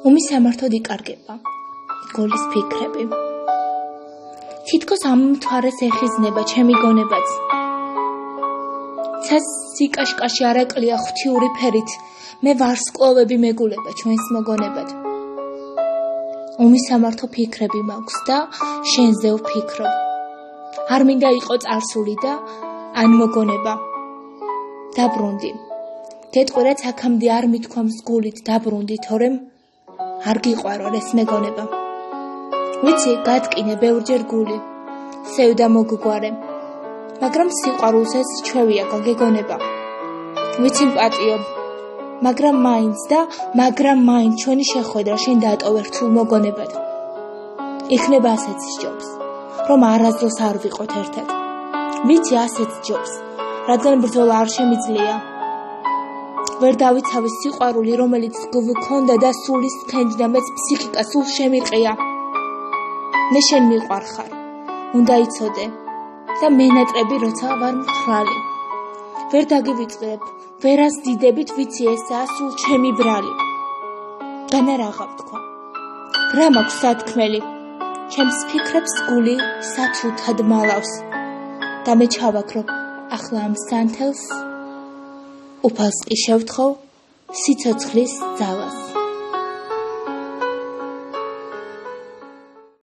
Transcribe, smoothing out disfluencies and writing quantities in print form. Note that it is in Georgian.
უმისამართოდ იკარგება გოლის ფიქრები. თითქოს ამ მთვარეს ეხიზნება ჩემი გონებაც. ცას სიკაშკაში არაკლია ღვთიური ფერით, მე ვარსკვლავები მეგულება ჩვენს მოგონებად. უმისამართო ფიქრები მაქვს და შენზე ვფიქრობ. არ მინდა იყო წარსული და ან მოგონება. დაბრუნდი. გეტყვი რაც აქამდე არ მithქვამს გულით დაბრუნდი, თორემ არ გიყვარო ეს მეგონება. ვიცი, გადკინე ბევრჯერ გული, სევდა მოგგვარე, მაგრამ სიყვარულს ეს ჩვევია გაგეგონება. ვიცი მპატიობ, მაგრამ მაინც ჩვენი შეხვედრა შენ დატოვე რთულ მოგონებად. იქნება ასეც სჯობს, რომ არასდროს არ ვიყოთ ერთად. ვიცი ასეც სჯობს, რადგან ბრძოლა არ შემიძლია. ვერ დავიცავი სიყვარული, რომელიც გვქონდა და სულ ისქენდა მეც ფსიქიკა, სულ შემიყია. მე შენ მიყვარ ხარ, უნდა იცოდე და მენატრები როცა ვარ მთვრალი. ვერ დაგივიწყებ, ვერას დიდებით, ვიცი ესაა სულ ჩემი ბრალი. განა რაღა ვთქვა, რა მაქვს სათქმელი, ჩემს ფიქრებს გული სათრუთად მალავს და მე ჩავაქრო ახლა ამ სანთელს უფალს კი შევთხოვ სიცოცხლის ძალას.